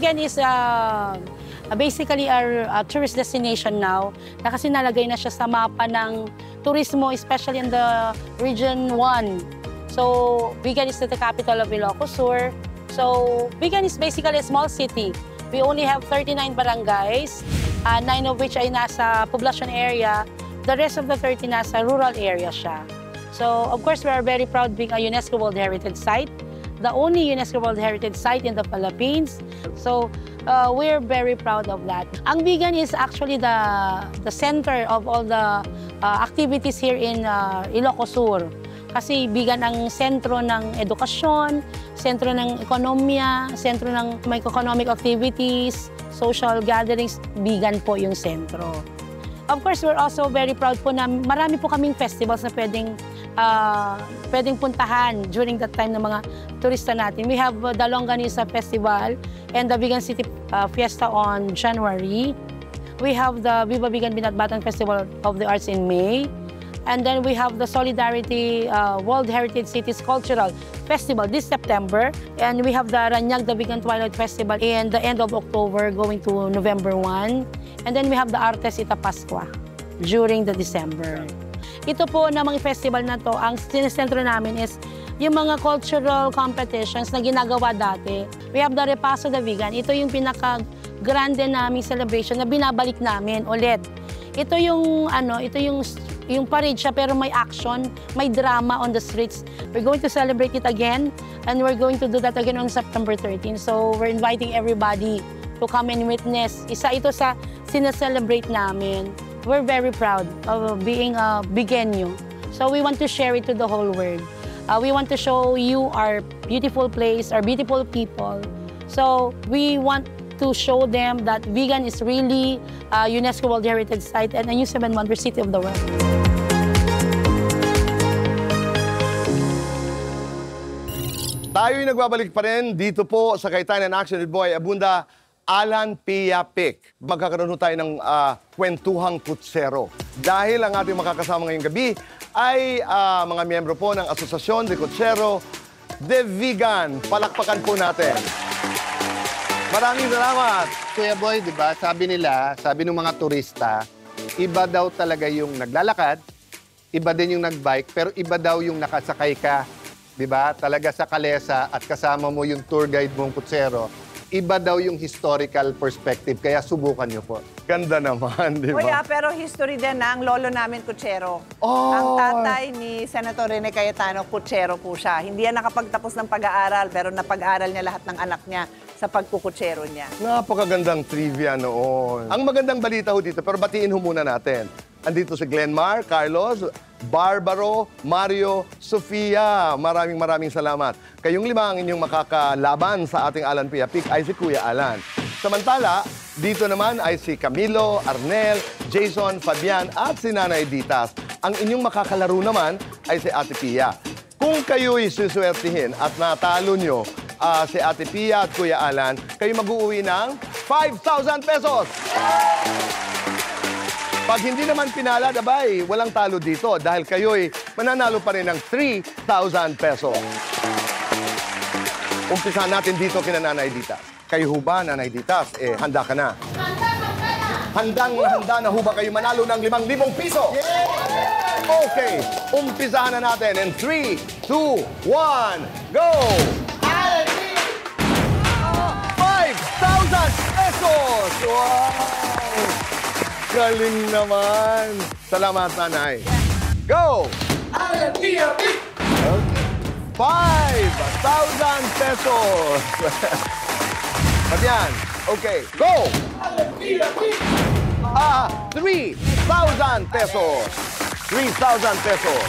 Vigan is basically a tourist destination now na kasi nalagay na siya sa mapa ng turismo, especially in the Region 1. So, Vigan is the capital of Ilocos Sur. So, Vigan is basically a small city. We only have 39 barangays, 9 of which ay nasa poblacion area. The rest of the 30 nasa rural area siya. So, of course, we are very proud being a UNESCO World Heritage Site, the only UNESCO World Heritage Site in the Philippines. So, we're very proud of that. Ang Vigan is actually the center of all the activities here in Ilocos Sur. Kasi Vigan ang sentro ng edukasyon, sentro ng ekonomiya, sentro ng economic activities, social gatherings, Vigan po yung sentro. Of course, we're also very proud po na marami po kaming festivals na pwedeng puntahan during that time ng mga turista natin. We have the Longanisa Festival and the Vigan City Fiesta on January. We have the Viva Vigan Binatbatan Festival of the Arts in May. And then we have the Solidarity World Heritage Cities Cultural Festival this September. And we have the Ranyag the Vigan Twilight Festival in the end of October going to November 1. And then we have the Artes Ita Pascua during the December. Ito po na mga festival na to, ang sinesentro namin is yung mga cultural competitions na ginagawa dati. We have the Repaso de Vigan. Ito yung pinaka-grande naming celebration na binabalik namin ulit. Ito yung yung parade siya pero may action, may drama on the streets. We're going to celebrate it again and we're going to do that again on September 13. So we're inviting everybody to come and witness. Isa ito sa sineselebrate namin. We're very proud of being a Vigenyo. So we want to share it to the whole world. We want to show you our beautiful place, our beautiful people. So we want to show them that Vigan is really a UNESCO World Heritage Site and a U7 Wonder City of the world. Tayo'y nagbabalik pa rin dito po sa Kaitanan Action with Boy Abunda, Alan Pia Pic. Magkakaroon tayo ng kwentuhang kutsero. Dahil ang ating makakasama ngayong gabi ay mga miyembro po ng Asosasyon de Kutsero de Vigan. Palakpakan po natin. Maraming salamat. Kuya Boy, di ba, sabi ng mga turista, iba daw talaga yung naglalakad, iba din yung nagbike, pero iba daw yung nakasakay ka, di ba? Talaga sa kalesa at kasama mo yung tour guide mong kutsero, iba daw yung historical perspective, kaya subukan nyo po. Ganda naman, di ba? Kuya, pero history din na ang lolo namin kutsero. Oh. Ang tatay ni Senator Rene Cayetano, kutsero po siya. Hindi yan nakapagtapos ng pag-aaral, pero napag-aaral niya lahat ng anak niya sa pagkukutsero niya. Napakagandang trivia noon. Ang magandang balita ho dito, pero batiin ho muna natin. Andito si Glenmar, Carlos, Barbaro, Mario, Sofia. Maraming salamat. Kayong lima ang inyong makakalaban sa ating Alan Pia Pic ay si Kuya Alan. Samantala, dito naman ay si Camilo, Arnel, Jason, Fabian at si Nanay Ditas. Ang inyong makakalaro naman ay si Ate Pia. Kung kayo'y suswertihin at natalo nyo si Ate Pia at Kuya Alan, kayo mag-uuwi ng 5,000 pesos! Pag hindi naman pinalad, abay, walang talo dito dahil kayo'y mananalo pa rin ng 3,000 pesos. Umpisahan natin dito kina Nanay Ditas. Kayo ho ba, Nanay Ditas? Handa ka na? Handa na ho ba kayo manalo ng 5,000 piso? Okay, umpisahan na natin in 3, 2, 1, go! 5,000 pesos! Wow! Galing naman! Salamat, Nanay. Go! Alan-Pia Pic! Okay. 5,000 pesos! Fabian, okay, go! Alan-Pia Pic! 3,000 pesos! 3,000 pesos!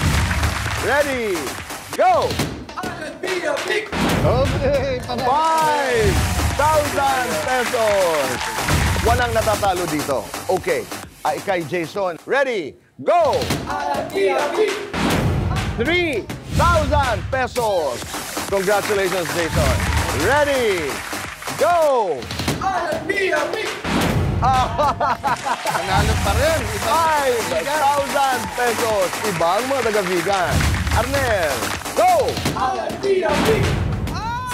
Ready, go! Alan-Pia Pic! Okay, 5,000 pesos! Walang natatalo dito. Okay. Kay Jason. Ready, go! Alan-Pia Pic! 3,000 pesos! Congratulations, Jason. Ready, go! Alan-Pia Pic! Nanalo pa rin. 5,000 pesos. Ibang mga taga-Vigan. Arnel, go! Alan-Pia Pic!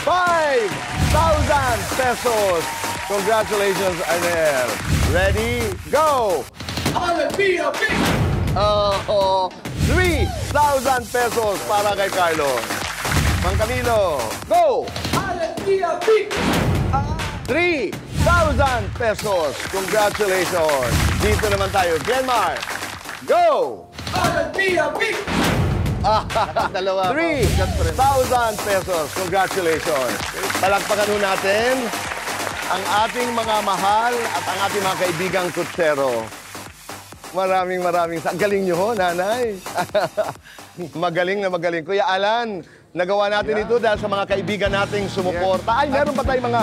5,000 pesos. Congratulations, Arnel. Ready? Go! Oh, 3,000 pesos para kay Carlos. Mang Camilo, go! 3,000 pesos. Congratulations. Dito naman tayo. Glenmar, go! Dalawa. 3,000 pesos. Congratulations. Palakpakan ho natin ang ating mga mahal at ang ating mga kaibigang kutsero. Maraming galing nyo ho, nanay. Magaling na magaling. Kuya Alan, nagawa natin ito dahil sa mga kaibigan nating sumuporta. Ay, meron pa tayong mga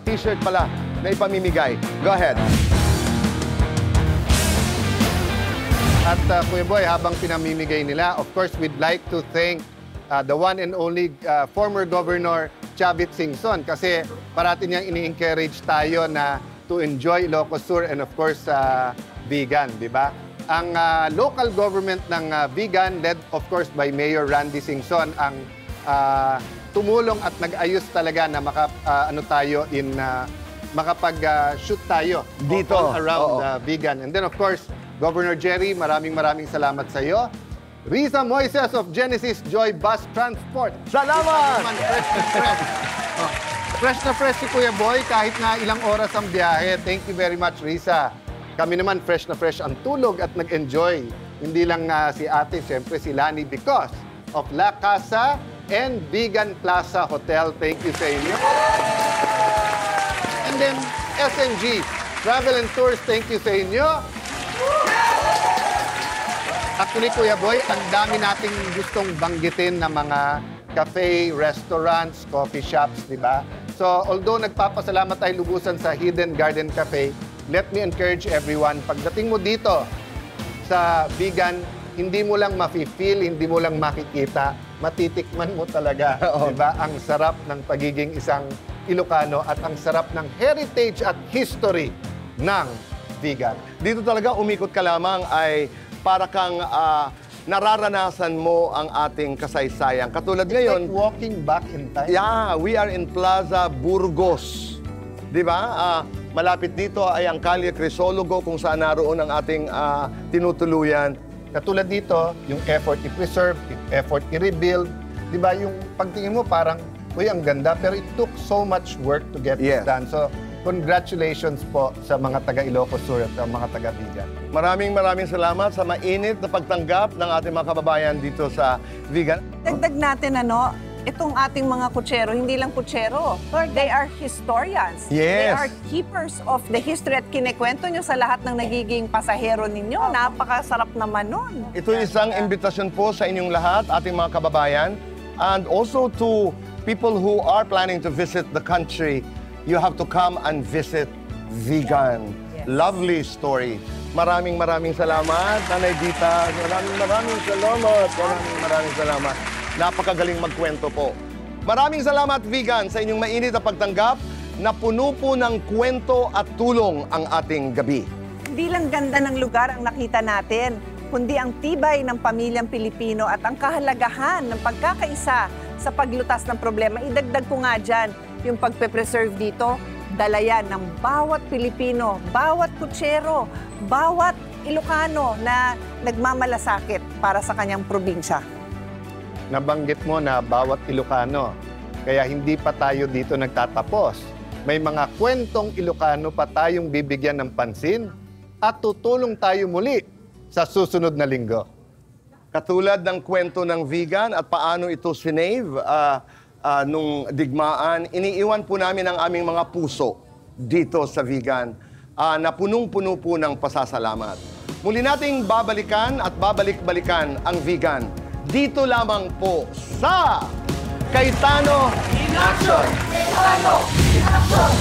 t-shirt pala na ipamimigay. Go ahead. At Kuya Boy, habang pinamimigay nila, of course, we'd like to thank the one and only former Governor Chavit Singson kasi parati niyang ini-encourage tayo na to enjoy Ilocos Sur and of course, vegan, di ba? Ang local government ng vegan, led of course by Mayor Randy Singson, ang tumulong at nag-ayos talaga na makapag-shoot tayo Dito. all around vegan. And then of course, Governor Jerry, maraming salamat sa iyo. Risa Moises of Genesis Joy Bus Transport. Salamat! Fresh na fresh si Kuya Boy kahit na ilang oras ang biyahe. Thank you very much, Risa. Kami naman fresh na fresh ang tulog at nag-enjoy. Hindi lang si ate, siyempre si Lani because of La Casa and Vegan Plaza Hotel. Thank you sa inyo. And then SMG Travel and Tours, thank you sa inyo. Actually, Kuya Boy, ang dami nating gustong banggitin na mga cafe, restaurants, coffee shops, di ba? So, although nagpapasalamat tayo lubusan sa Hidden Garden Cafe, let me encourage everyone, pagdating mo dito sa vegan, hindi mo lang mafe-feel, hindi mo lang makikita, matitikman mo talaga, di ba? Ang sarap ng pagiging isang Ilocano at ang sarap ng heritage at history ng vegan. Dito talaga umikot ka lamang ay para kang nararanasan mo ang ating kasaysayan. Katulad ngayon, Like walking back in time. yeah, we are in Plaza Burgos. Di ba? Malapit dito ay ang Calle Crisologo kung saan naroon ang ating tinutuluyan. Katulad dito, yung effort i-preserve, effort i-rebuild. Di ba? Yung pagtingin mo parang, uy, ang ganda, pero it took so much work to get this done. So, congratulations po sa mga taga Ilocos Sur at sa mga taga Vegan. Maraming salamat sa mainit na pagtanggap ng ating mga kababayan dito sa Vegan. Dagdag natin itong ating mga kutsero, hindi lang kutsero. They are historians. They Yes. are keepers of the history at kinikwento nyo sa lahat ng nagiging pasahero ninyo. Napakasarap naman nun. Ito isang imbitasyon po sa inyong lahat, ating mga kababayan, and also to people who are planning to visit the country. You have to come and visit Vegan. Yes. Lovely story. Maraming salamat, Nanay Dita. Maraming salamat. Maraming salamat. Napakagaling magkwento po. Maraming salamat, Vegan, sa inyong mainit na pagtanggap na puno po ng kwento at tulong ang ating gabi. Hindi lang ganda ng lugar ang nakita natin, kundi ang tibay ng pamilyang Pilipino at ang kahalagahan ng pagkakaisa sa paglutas ng problema. Idagdag ko nga dyan, yung pagpe-preserve dito, dala yan ng bawat Pilipino, bawat kutsero, bawat Ilocano na nagmamalasakit para sa kanyang probinsya. Nabanggit mo na bawat Ilocano, kaya hindi pa tayo dito nagtatapos. May mga kwentong Ilocano pa tayong bibigyan ng pansin at tutulong tayo muli sa susunod na linggo. Katulad ng kwento ng Vegan at paano ito sinave nung digmaan, iniiwan po namin ang aming mga puso dito sa Vegan na punong-puno po ng pasasalamat. Muli nating babalikan at babalik-balikan ang Vegan dito lamang po sa Cayetano in Action! Cayetano in Action!